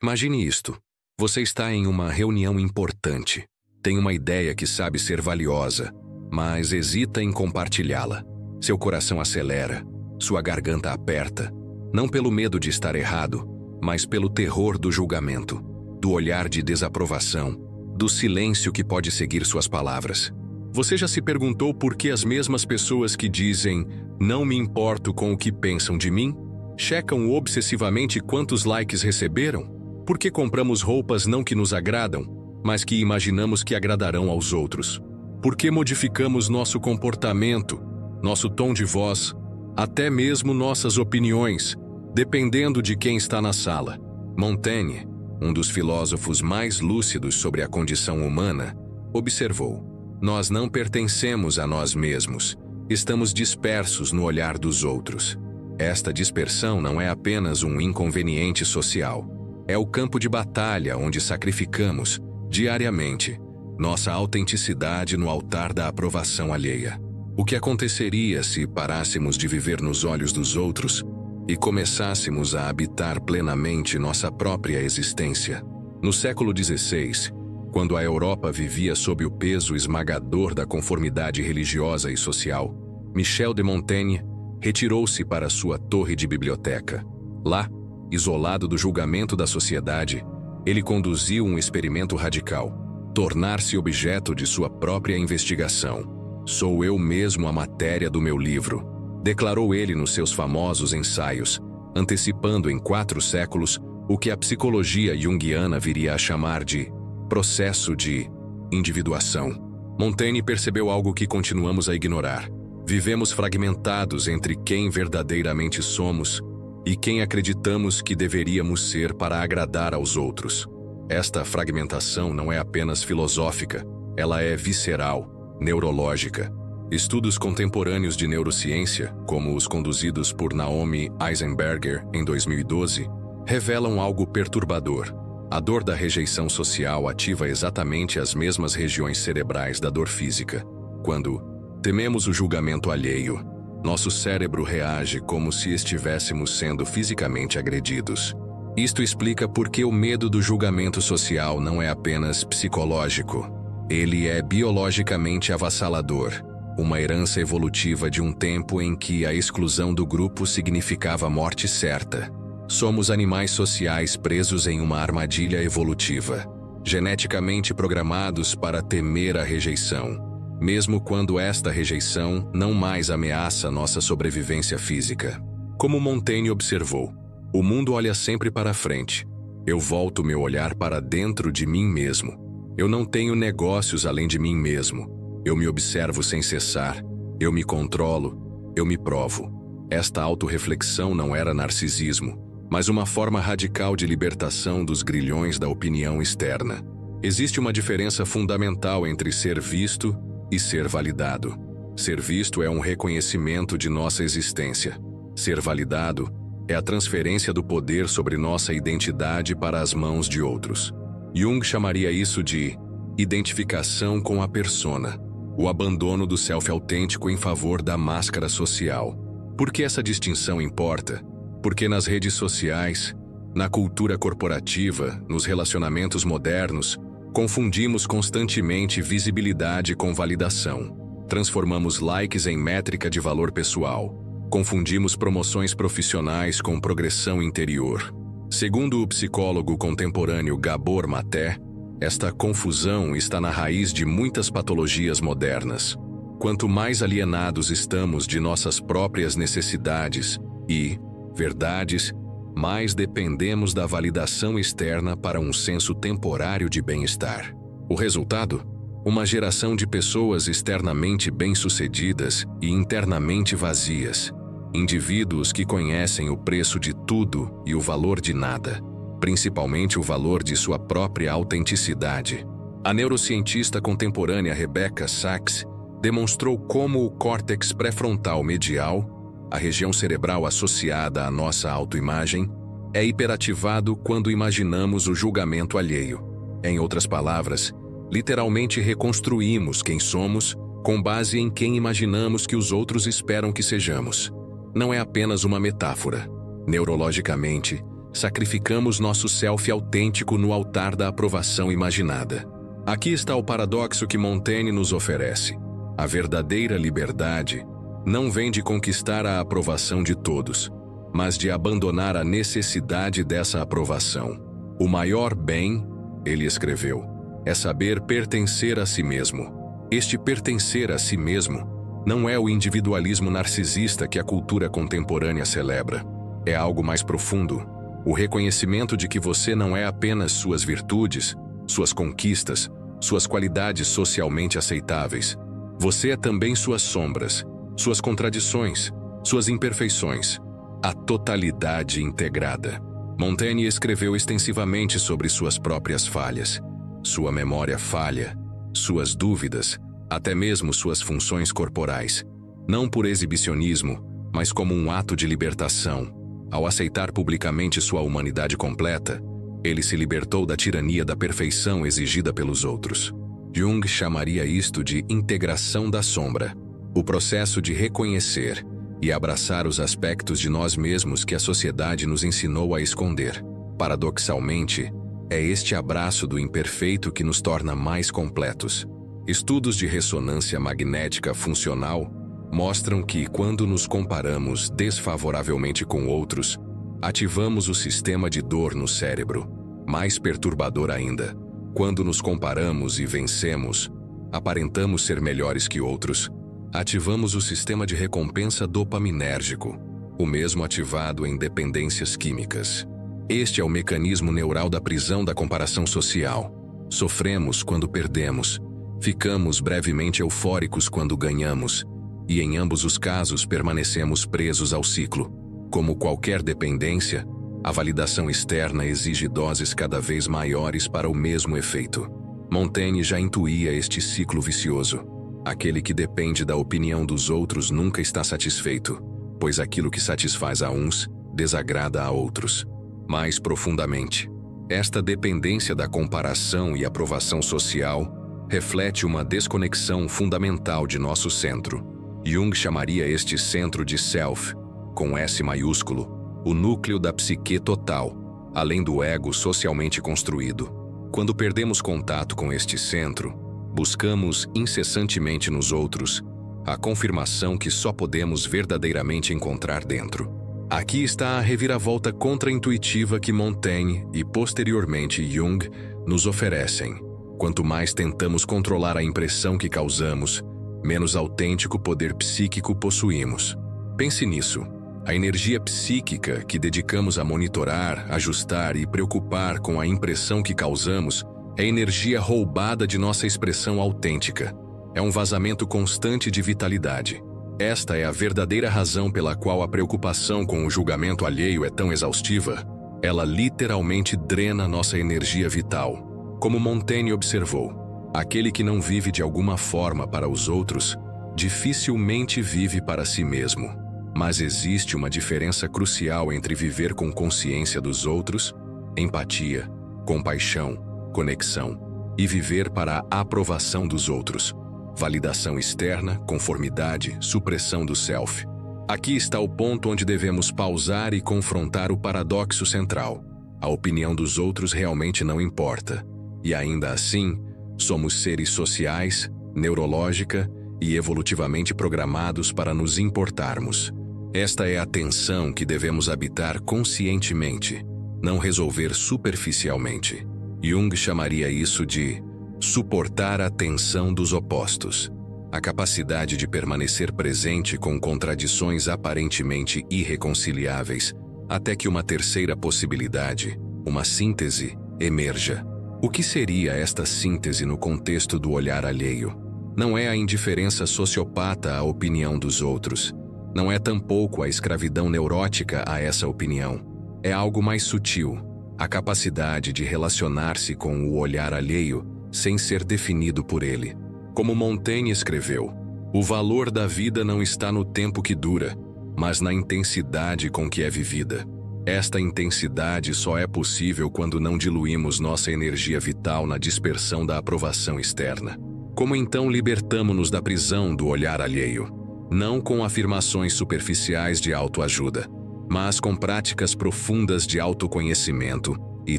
Imagine isto. Você está em uma reunião importante. Tem uma ideia que sabe ser valiosa, mas hesita em compartilhá-la. Seu coração acelera, sua garganta aperta, não pelo medo de estar errado, mas pelo terror do julgamento, do olhar de desaprovação, do silêncio que pode seguir suas palavras. Você já se perguntou por que as mesmas pessoas que dizem "não me importo com o que pensam de mim" checam obsessivamente quantos likes receberam? Por que compramos roupas não que nos agradam, mas que imaginamos que agradarão aos outros? Por que modificamos nosso comportamento, nosso tom de voz, até mesmo nossas opiniões, dependendo de quem está na sala? Montaigne, um dos filósofos mais lúcidos sobre a condição humana, observou: nós não pertencemos a nós mesmos, estamos dispersos no olhar dos outros. Esta dispersão não é apenas um inconveniente social, é o campo de batalha onde sacrificamos, diariamente, nossa autenticidade no altar da aprovação alheia. O que aconteceria se parássemos de viver nos olhos dos outros e começássemos a habitar plenamente nossa própria existência? No século XVI, quando a Europa vivia sob o peso esmagador da conformidade religiosa e social, Michel de Montaigne retirou-se para sua torre de biblioteca. Lá, isolado do julgamento da sociedade, ele conduziu um experimento radical: tornar-se objeto de sua própria investigação. "Sou eu mesmo a matéria do meu livro", declarou ele nos seus famosos ensaios, antecipando em 4 séculos o que a psicologia junguiana viria a chamar de processo de individuação. Montaigne percebeu algo que continuamos a ignorar. Vivemos fragmentados entre quem verdadeiramente somos e quem acreditamos que deveríamos ser para agradar aos outros. Esta fragmentação não é apenas filosófica, ela é visceral, neurológica. Estudos contemporâneos de neurociência, como os conduzidos por Naomi Eisenberger em 2012, revelam algo perturbador. A dor da rejeição social ativa exatamente as mesmas regiões cerebrais da dor física. Quando tememos o julgamento alheio, nosso cérebro reage como se estivéssemos sendo fisicamente agredidos. Isto explica por que o medo do julgamento social não é apenas psicológico. Ele é biologicamente avassalador, uma herança evolutiva de um tempo em que a exclusão do grupo significava morte certa. Somos animais sociais presos em uma armadilha evolutiva, geneticamente programados para temer a rejeição, mesmo quando esta rejeição não mais ameaça nossa sobrevivência física. Como Montaigne observou, o mundo olha sempre para frente. Eu volto meu olhar para dentro de mim mesmo. Eu não tenho negócios além de mim mesmo. Eu me observo sem cessar. Eu me controlo. Eu me provo. Esta autorreflexão não era narcisismo, mas uma forma radical de libertação dos grilhões da opinião externa. Existe uma diferença fundamental entre ser visto e ser validado. Ser visto é um reconhecimento de nossa existência. Ser validado é a transferência do poder sobre nossa identidade para as mãos de outros. Jung chamaria isso de identificação com a persona, o abandono do self autêntico em favor da máscara social. Por que essa distinção importa? Porque nas redes sociais, na cultura corporativa, nos relacionamentos modernos, confundimos constantemente visibilidade com validação. Transformamos likes em métrica de valor pessoal. Confundimos promoções profissionais com progressão interior. Segundo o psicólogo contemporâneo Gabor Maté, esta confusão está na raiz de muitas patologias modernas. Quanto mais alienados estamos de nossas próprias necessidades e verdades, mais dependemos da validação externa para um senso temporário de bem-estar. O resultado? Uma geração de pessoas externamente bem-sucedidas e internamente vazias. Indivíduos que conhecem o preço de tudo e o valor de nada, principalmente o valor de sua própria autenticidade. A neurocientista contemporânea Rebecca Sachs demonstrou como o córtex pré-frontal medial, a região cerebral associada à nossa autoimagem, é hiperativado quando imaginamos o julgamento alheio. Em outras palavras, literalmente reconstruímos quem somos com base em quem imaginamos que os outros esperam que sejamos. Não é apenas uma metáfora. Neurologicamente, sacrificamos nosso self autêntico no altar da aprovação imaginada. Aqui está o paradoxo que Montaigne nos oferece. A verdadeira liberdade não vem de conquistar a aprovação de todos, mas de abandonar a necessidade dessa aprovação. O maior bem, ele escreveu, é saber pertencer a si mesmo. Este pertencer a si mesmo não é o individualismo narcisista que a cultura contemporânea celebra. É algo mais profundo. O reconhecimento de que você não é apenas suas virtudes, suas conquistas, suas qualidades socialmente aceitáveis. Você é também suas sombras, suas contradições, suas imperfeições. A totalidade integrada. Montaigne escreveu extensivamente sobre suas próprias falhas, sua memória falha, suas dúvidas, até mesmo suas funções corporais, não por exibicionismo, mas como um ato de libertação. Ao aceitar publicamente sua humanidade completa, ele se libertou da tirania da perfeição exigida pelos outros. Jung chamaria isto de integração da sombra, o processo de reconhecer e abraçar os aspectos de nós mesmos que a sociedade nos ensinou a esconder. Paradoxalmente, é este abraço do imperfeito que nos torna mais completos. Estudos de ressonância magnética funcional mostram que, quando nos comparamos desfavoravelmente com outros, ativamos o sistema de dor no cérebro. Mais perturbador ainda, quando nos comparamos e vencemos, aparentamos ser melhores que outros, ativamos o sistema de recompensa dopaminérgico, o mesmo ativado em dependências químicas. Este é o mecanismo neural da prisão da comparação social. Sofremos quando perdemos, ficamos brevemente eufóricos quando ganhamos, e em ambos os casos permanecemos presos ao ciclo. Como qualquer dependência, a validação externa exige doses cada vez maiores para o mesmo efeito. Montaigne já intuía este ciclo vicioso. Aquele que depende da opinião dos outros nunca está satisfeito, pois aquilo que satisfaz a uns desagrada a outros. Mais profundamente, esta dependência da comparação e aprovação social reflete uma desconexão fundamental de nosso centro. Jung chamaria este centro de self, com S maiúsculo, o núcleo da psique total, além do ego socialmente construído. Quando perdemos contato com este centro, buscamos incessantemente nos outros a confirmação que só podemos verdadeiramente encontrar dentro. Aqui está a reviravolta contraintuitiva que Montaigne e posteriormente Jung nos oferecem. Quanto mais tentamos controlar a impressão que causamos, menos autêntico poder psíquico possuímos. Pense nisso. A energia psíquica que dedicamos a monitorar, ajustar e preocupar com a impressão que causamos é energia roubada de nossa expressão autêntica. É um vazamento constante de vitalidade. Esta é a verdadeira razão pela qual a preocupação com o julgamento alheio é tão exaustiva. Ela literalmente drena nossa energia vital. Como Montaigne observou, aquele que não vive de alguma forma para os outros, dificilmente vive para si mesmo. Mas existe uma diferença crucial entre viver com consciência dos outros, empatia, compaixão, conexão, e viver para a aprovação dos outros, validação externa, conformidade, supressão do self. Aqui está o ponto onde devemos pausar e confrontar o paradoxo central. A opinião dos outros realmente não importa, e ainda assim, somos seres sociais, neurológica e evolutivamente programados para nos importarmos. Esta é a tensão que devemos habitar conscientemente, não resolver superficialmente. Jung chamaria isso de suportar a tensão dos opostos, a capacidade de permanecer presente com contradições aparentemente irreconciliáveis, até que uma terceira possibilidade, uma síntese, emerja. O que seria esta síntese no contexto do olhar alheio? Não é a indiferença sociopata à opinião dos outros. Não é tampouco a escravidão neurótica a essa opinião. É algo mais sutil, a capacidade de relacionar-se com o olhar alheio sem ser definido por ele. Como Montaigne escreveu, o valor da vida não está no tempo que dura, mas na intensidade com que é vivida. Esta intensidade só é possível quando não diluímos nossa energia vital na dispersão da aprovação externa. Como então libertamo-nos da prisão do olhar alheio? Não com afirmações superficiais de autoajuda, mas com práticas profundas de autoconhecimento e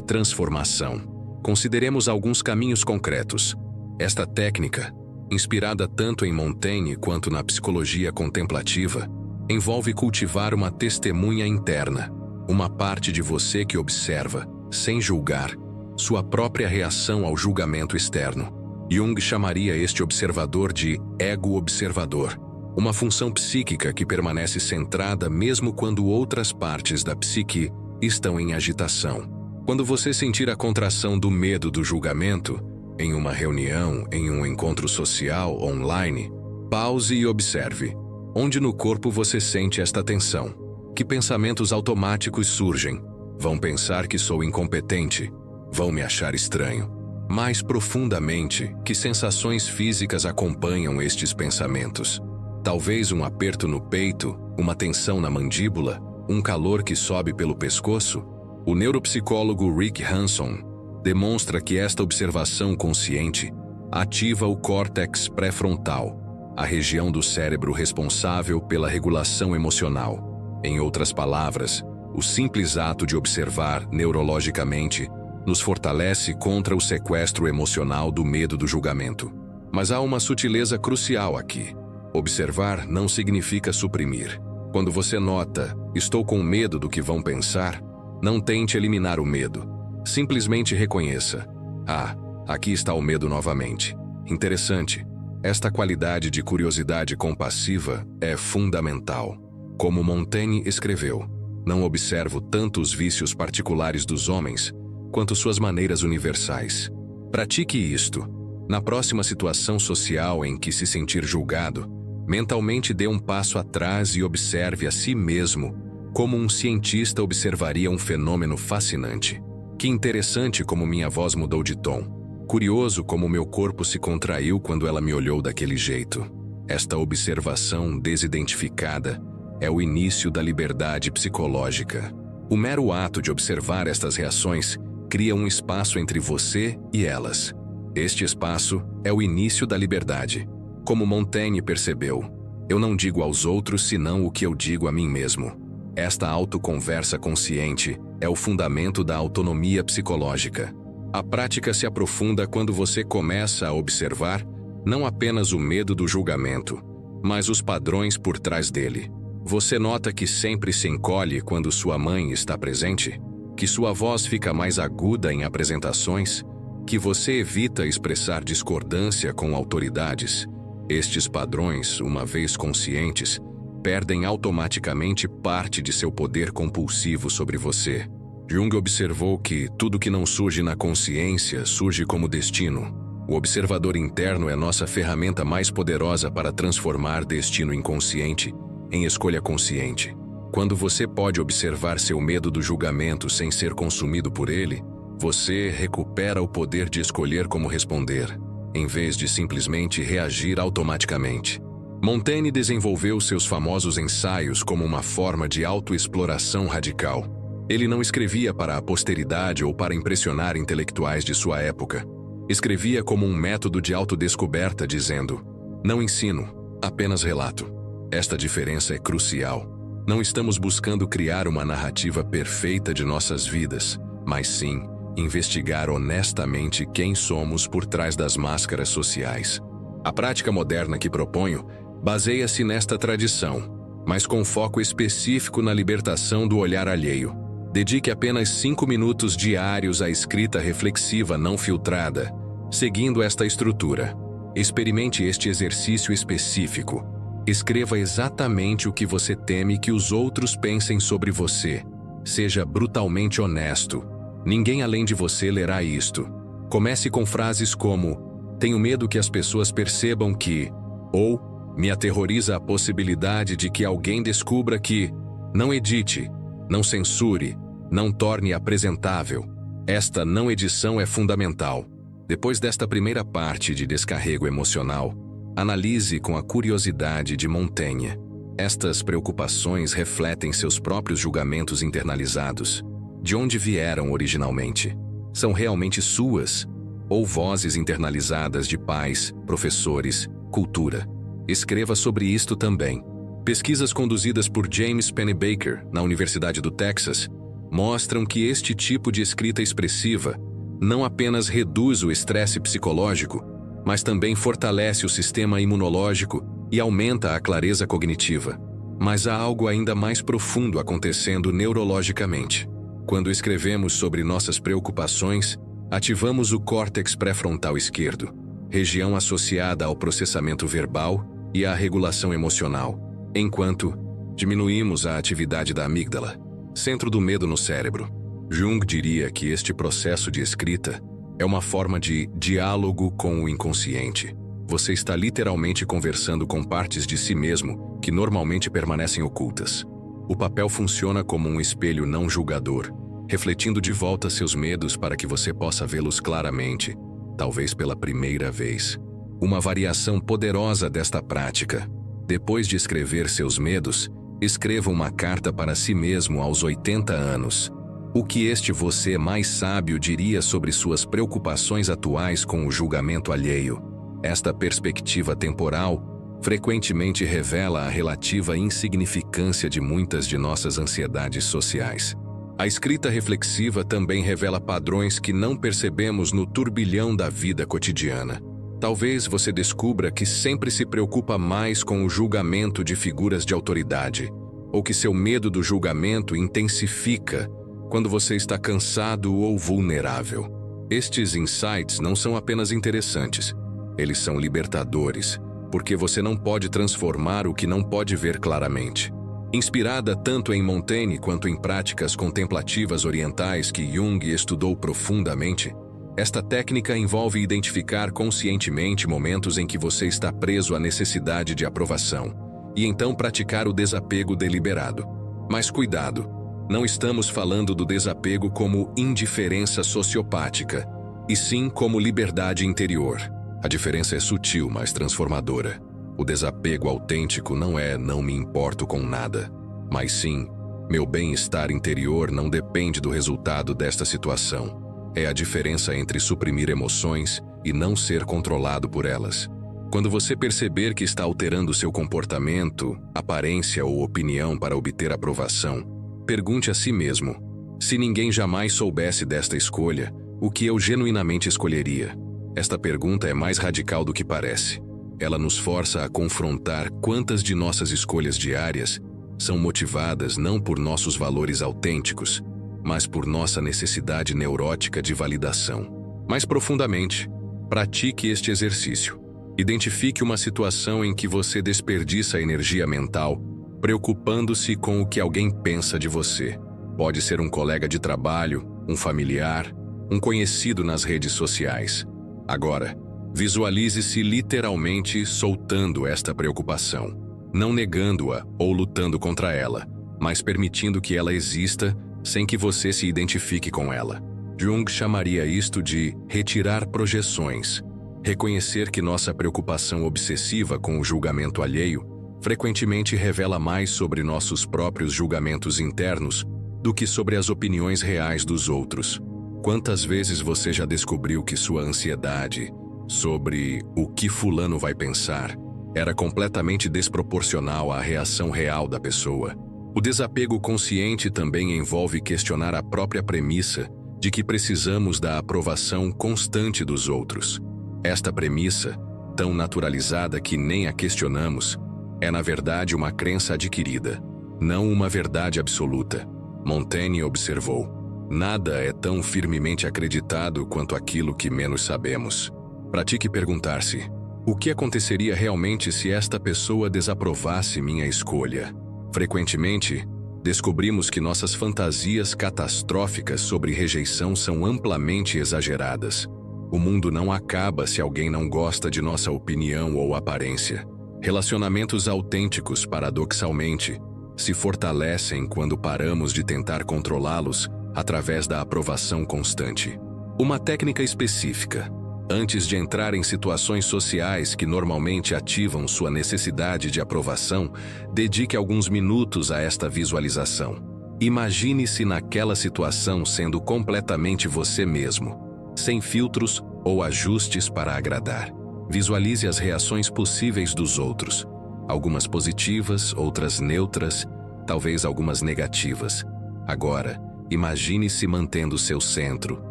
transformação. Consideremos alguns caminhos concretos. Esta técnica, inspirada tanto em Montaigne quanto na psicologia contemplativa, envolve cultivar uma testemunha interna, uma parte de você que observa, sem julgar, sua própria reação ao julgamento externo. Jung chamaria este observador de ego-observador, uma função psíquica que permanece centrada mesmo quando outras partes da psique estão em agitação. Quando você sentir a contração do medo do julgamento, em uma reunião, em um encontro social, online, pause e observe. Onde no corpo você sente esta tensão? Que pensamentos automáticos surgem? Vão pensar que sou incompetente? Vão me achar estranho? Mais profundamente, que sensações físicas acompanham estes pensamentos? Talvez um aperto no peito, uma tensão na mandíbula, um calor que sobe pelo pescoço? O neuropsicólogo Rick Hanson demonstra que esta observação consciente ativa o córtex pré-frontal, a região do cérebro responsável pela regulação emocional. Em outras palavras, o simples ato de observar neurologicamente nos fortalece contra o sequestro emocional do medo do julgamento. Mas há uma sutileza crucial aqui. Observar não significa suprimir. Quando você nota, estou com medo do que vão pensar, não tente eliminar o medo. Simplesmente reconheça. Ah, aqui está o medo novamente. Interessante. Esta qualidade de curiosidade compassiva é fundamental. Como Montaigne escreveu, não observo tanto os vícios particulares dos homens, quanto suas maneiras universais. Pratique isto. Na próxima situação social em que se sentir julgado, mentalmente dê um passo atrás e observe a si mesmo como um cientista observaria um fenômeno fascinante. Que interessante como minha voz mudou de tom. Curioso como meu corpo se contraiu quando ela me olhou daquele jeito. Esta observação desidentificada é o início da liberdade psicológica. O mero ato de observar estas reações cria um espaço entre você e elas. Este espaço é o início da liberdade. Como Montaigne percebeu, eu não digo aos outros senão o que eu digo a mim mesmo. Esta autoconversa consciente é o fundamento da autonomia psicológica. A prática se aprofunda quando você começa a observar não apenas o medo do julgamento, mas os padrões por trás dele. Você nota que sempre se encolhe quando sua mãe está presente? Que sua voz fica mais aguda em apresentações? Que você evita expressar discordância com autoridades? Estes padrões, uma vez conscientes, perdem automaticamente parte de seu poder compulsivo sobre você. Jung observou que tudo que não surge na consciência surge como destino. O observador interno é nossa ferramenta mais poderosa para transformar destino inconsciente em escolha consciente. Quando você pode observar seu medo do julgamento sem ser consumido por ele, você recupera o poder de escolher como responder, em vez de simplesmente reagir automaticamente. Montaigne desenvolveu seus famosos ensaios como uma forma de autoexploração radical. Ele não escrevia para a posteridade ou para impressionar intelectuais de sua época. Escrevia como um método de autodescoberta, dizendo: não ensino, apenas relato. Esta diferença é crucial. Não estamos buscando criar uma narrativa perfeita de nossas vidas, mas sim investigar honestamente quem somos por trás das máscaras sociais. A prática moderna que proponho baseia-se nesta tradição, mas com foco específico na libertação do olhar alheio. Dedique apenas 5 minutos diários à escrita reflexiva não filtrada, seguindo esta estrutura. Experimente este exercício específico. Escreva exatamente o que você teme que os outros pensem sobre você. Seja brutalmente honesto. Ninguém além de você lerá isto. Comece com frases como: tenho medo que as pessoas percebam que, ou me aterroriza a possibilidade de que alguém descubra que. Não edite, não censure, não torne apresentável. Esta não edição é fundamental. Depois desta primeira parte de descarrego emocional, analise com a curiosidade de Montaigne. Estas preocupações refletem seus próprios julgamentos internalizados. De onde vieram originalmente? São realmente suas? Ou vozes internalizadas de pais, professores, cultura? Escreva sobre isto também. Pesquisas conduzidas por James Pennebaker, na Universidade do Texas, mostram que este tipo de escrita expressiva não apenas reduz o estresse psicológico, mas também fortalece o sistema imunológico e aumenta a clareza cognitiva. Mas há algo ainda mais profundo acontecendo neurologicamente. Quando escrevemos sobre nossas preocupações, ativamos o córtex pré-frontal esquerdo, região associada ao processamento verbal e à regulação emocional, enquanto diminuímos a atividade da amígdala, centro do medo no cérebro. Jung diria que este processo de escrita é uma forma de diálogo com o inconsciente. Você está literalmente conversando com partes de si mesmo que normalmente permanecem ocultas. O papel funciona como um espelho não julgador, refletindo de volta seus medos para que você possa vê-los claramente, talvez pela primeira vez. Uma variação poderosa desta prática. Depois de escrever seus medos, escreva uma carta para si mesmo aos 80 anos. O que este você mais sábio diria sobre suas preocupações atuais com o julgamento alheio? Esta perspectiva temporal frequentemente revela a relativa insignificância de muitas de nossas ansiedades sociais. A escrita reflexiva também revela padrões que não percebemos no turbilhão da vida cotidiana. Talvez você descubra que sempre se preocupa mais com o julgamento de figuras de autoridade, ou que seu medo do julgamento intensifica quando você está cansado ou vulnerável. Estes insights não são apenas interessantes, eles são libertadores, porque você não pode transformar o que não pode ver claramente. Inspirada tanto em Montaigne quanto em práticas contemplativas orientais que Jung estudou profundamente, esta técnica envolve identificar conscientemente momentos em que você está preso à necessidade de aprovação, e então praticar o desapego deliberado. Mas cuidado, não estamos falando do desapego como indiferença sociopática, e sim como liberdade interior. A diferença é sutil, mas transformadora. O desapego autêntico não é "não me importo com nada", mas sim, meu bem-estar interior não depende do resultado desta situação. É a diferença entre suprimir emoções e não ser controlado por elas. Quando você perceber que está alterando seu comportamento, aparência ou opinião para obter aprovação, pergunte a si mesmo: se ninguém jamais soubesse desta escolha, o que eu genuinamente escolheria? Esta pergunta é mais radical do que parece. Ela nos força a confrontar quantas de nossas escolhas diárias são motivadas não por nossos valores autênticos, mas por nossa necessidade neurótica de validação. Mais profundamente, pratique este exercício. Identifique uma situação em que você desperdiça energia mental preocupando-se com o que alguém pensa de você. Pode ser um colega de trabalho, um familiar, um conhecido nas redes sociais. Agora, visualize-se literalmente soltando esta preocupação, não negando-a ou lutando contra ela, mas permitindo que ela exista sem que você se identifique com ela. Jung chamaria isto de retirar projeções. Reconhecer que nossa preocupação obsessiva com o julgamento alheio frequentemente revela mais sobre nossos próprios julgamentos internos do que sobre as opiniões reais dos outros. Quantas vezes você já descobriu que sua ansiedade sobre o que fulano vai pensar era completamente desproporcional à reação real da pessoa? O desapego consciente também envolve questionar a própria premissa de que precisamos da aprovação constante dos outros. Esta premissa, tão naturalizada que nem a questionamos, é na verdade uma crença adquirida, não uma verdade absoluta. Montaigne observou: nada é tão firmemente acreditado quanto aquilo que menos sabemos. Pratique perguntar-se: o que aconteceria realmente se esta pessoa desaprovasse minha escolha? Frequentemente, descobrimos que nossas fantasias catastróficas sobre rejeição são amplamente exageradas. O mundo não acaba se alguém não gosta de nossa opinião ou aparência. Relacionamentos autênticos, paradoxalmente, se fortalecem quando paramos de tentar controlá-los através da aprovação constante. Uma técnica específica. Antes de entrar em situações sociais que normalmente ativam sua necessidade de aprovação, dedique alguns minutos a esta visualização. Imagine-se naquela situação sendo completamente você mesmo, sem filtros ou ajustes para agradar. Visualize as reações possíveis dos outros. Algumas positivas, outras neutras, talvez algumas negativas. Agora, imagine-se mantendo seu centro,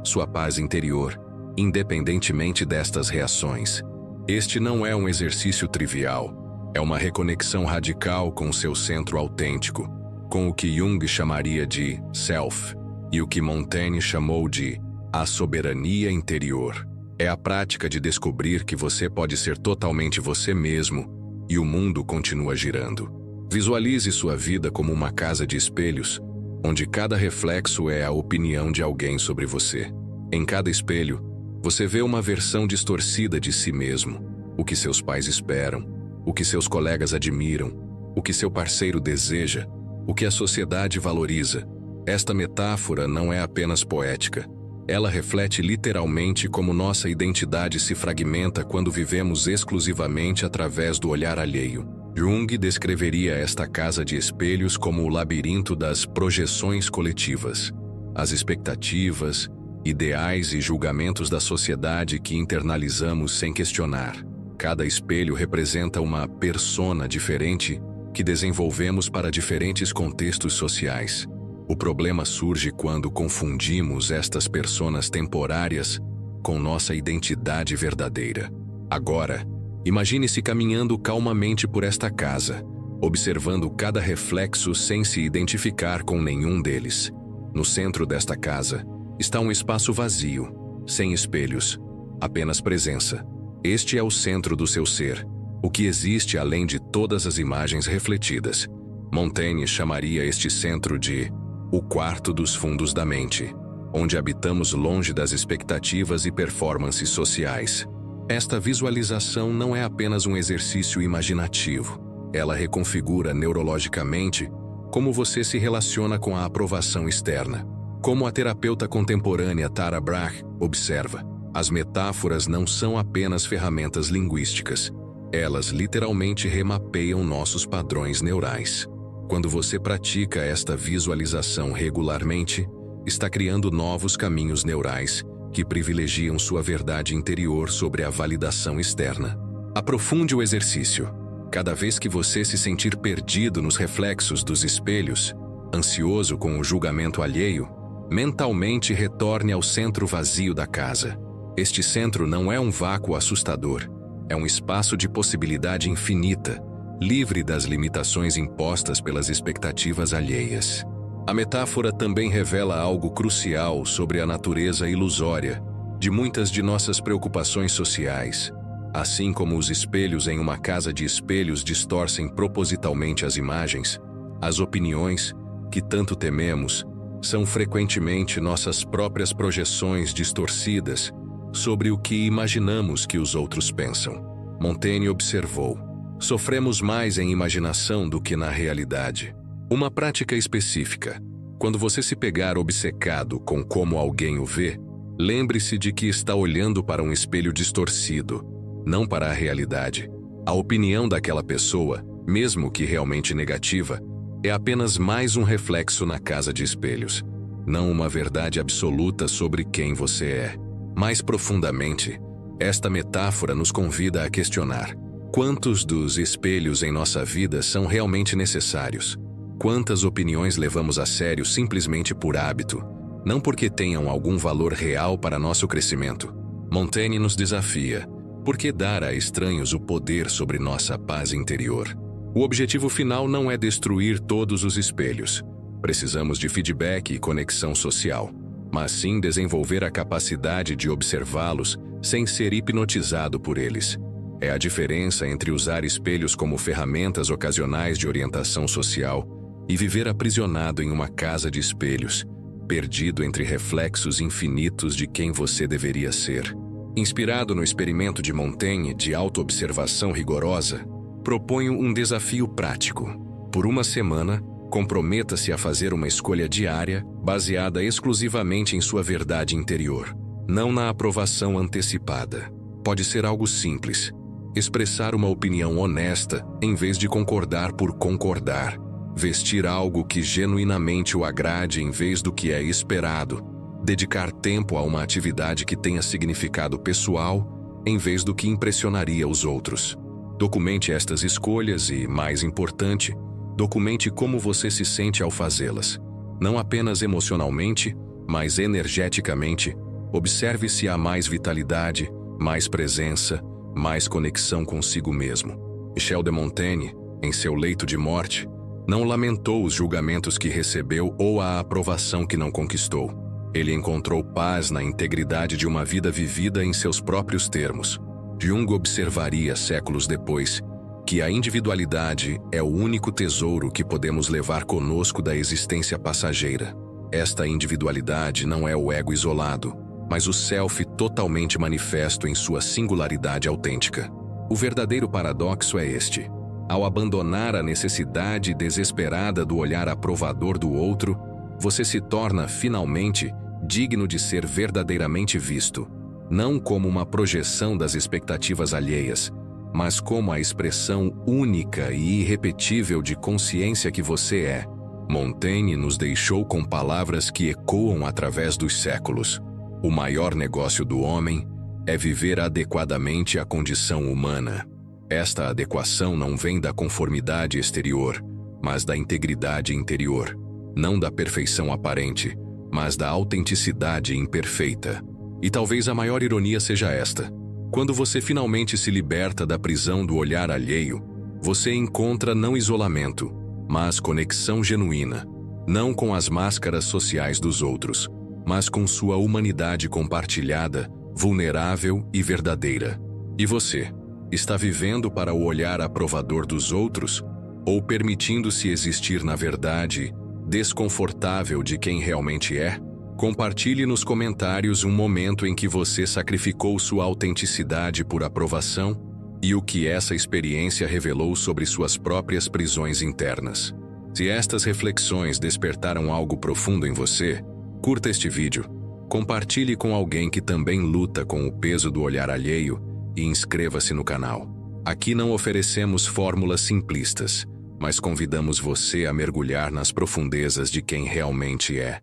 sua paz interior, independentemente destas reações. Este não é um exercício trivial. É uma reconexão radical com seu centro autêntico, com o que Jung chamaria de self e o que Montaigne chamou de a soberania interior. É a prática de descobrir que você pode ser totalmente você mesmo e o mundo continua girando. Visualize sua vida como uma casa de espelhos, onde cada reflexo é a opinião de alguém sobre você. Em cada espelho, você vê uma versão distorcida de si mesmo, o que seus pais esperam, o que seus colegas admiram, o que seu parceiro deseja, o que a sociedade valoriza. Esta metáfora não é apenas poética. Ela reflete literalmente como nossa identidade se fragmenta quando vivemos exclusivamente através do olhar alheio. Jung descreveria esta casa de espelhos como o labirinto das projeções coletivas, as expectativas, ideais e julgamentos da sociedade que internalizamos sem questionar. Cada espelho representa uma persona diferente que desenvolvemos para diferentes contextos sociais. O problema surge quando confundimos estas personas temporárias com nossa identidade verdadeira. Agora, imagine-se caminhando calmamente por esta casa, observando cada reflexo sem se identificar com nenhum deles. No centro desta casa está um espaço vazio, sem espelhos, apenas presença. Este é o centro do seu ser, o que existe além de todas as imagens refletidas. Montaigne chamaria este centro de o quarto dos fundos da mente, onde habitamos longe das expectativas e performances sociais. Esta visualização não é apenas um exercício imaginativo. Ela reconfigura neurologicamente como você se relaciona com a aprovação externa. Como a terapeuta contemporânea Tara Brach observa, as metáforas não são apenas ferramentas linguísticas. Elas literalmente remapeiam nossos padrões neurais. Quando você pratica esta visualização regularmente, está criando novos caminhos neurais que privilegiam sua verdade interior sobre a validação externa. Aprofunde o exercício. Cada vez que você se sentir perdido nos reflexos dos espelhos, ansioso com o julgamento alheio, mentalmente retorne ao centro vazio da casa. Este centro não é um vácuo assustador, é um espaço de possibilidade infinita, livre das limitações impostas pelas expectativas alheias. A metáfora também revela algo crucial sobre a natureza ilusória de muitas de nossas preocupações sociais. Assim como os espelhos em uma casa de espelhos distorcem propositalmente as imagens, as opiniões, que tanto tememos, são frequentemente nossas próprias projeções distorcidas sobre o que imaginamos que os outros pensam. Montaigne observou: sofremos mais em imaginação do que na realidade. Uma prática específica. Quando você se pegar obcecado com como alguém o vê, lembre-se de que está olhando para um espelho distorcido, não para a realidade. A opinião daquela pessoa, mesmo que realmente negativa, é apenas mais um reflexo na casa de espelhos, não uma verdade absoluta sobre quem você é. Mais profundamente, esta metáfora nos convida a questionar: quantos dos espelhos em nossa vida são realmente necessários? Quantas opiniões levamos a sério simplesmente por hábito, não porque tenham algum valor real para nosso crescimento? Montaigne nos desafia: por que dar a estranhos o poder sobre nossa paz interior? O objetivo final não é destruir todos os espelhos. Precisamos de feedback e conexão social, mas sim desenvolver a capacidade de observá-los sem ser hipnotizado por eles. É a diferença entre usar espelhos como ferramentas ocasionais de orientação social e viver aprisionado em uma casa de espelhos, perdido entre reflexos infinitos de quem você deveria ser. Inspirado no experimento de Montaigne de autoobservação rigorosa, proponho um desafio prático. Por uma semana, comprometa-se a fazer uma escolha diária baseada exclusivamente em sua verdade interior, não na aprovação antecipada. Pode ser algo simples: expressar uma opinião honesta em vez de concordar por concordar, vestir algo que genuinamente o agrade em vez do que é esperado, dedicar tempo a uma atividade que tenha significado pessoal em vez do que impressionaria os outros. Documente estas escolhas e, mais importante, documente como você se sente ao fazê-las. Não apenas emocionalmente, mas energeticamente. Observe se há mais vitalidade, mais presença, mais conexão consigo mesmo. Michel de Montaigne, em seu leito de morte, não lamentou os julgamentos que recebeu ou a aprovação que não conquistou. Ele encontrou paz na integridade de uma vida vivida em seus próprios termos. Jung observaria séculos depois que a individualidade é o único tesouro que podemos levar conosco da existência passageira. Esta individualidade não é o ego isolado, mas o self totalmente manifesto em sua singularidade autêntica. O verdadeiro paradoxo é este: ao abandonar a necessidade desesperada do olhar aprovador do outro, você se torna, finalmente, digno de ser verdadeiramente visto, não como uma projeção das expectativas alheias, mas como a expressão única e irrepetível de consciência que você é. Montaigne nos deixou com palavras que ecoam através dos séculos. O maior negócio do homem é viver adequadamente à condição humana. Esta adequação não vem da conformidade exterior, mas da integridade interior. Não da perfeição aparente, mas da autenticidade imperfeita. E talvez a maior ironia seja esta: quando você finalmente se liberta da prisão do olhar alheio, você encontra não isolamento, mas conexão genuína, não com as máscaras sociais dos outros, mas com sua humanidade compartilhada, vulnerável e verdadeira. E você, está vivendo para o olhar aprovador dos outros, ou permitindo-se existir na verdade desconfortável de quem realmente é? Compartilhe nos comentários um momento em que você sacrificou sua autenticidade por aprovação e o que essa experiência revelou sobre suas próprias prisões internas. Se estas reflexões despertaram algo profundo em você, curta este vídeo, compartilhe com alguém que também luta com o peso do olhar alheio e inscreva-se no canal. Aqui não oferecemos fórmulas simplistas, mas convidamos você a mergulhar nas profundezas de quem realmente é.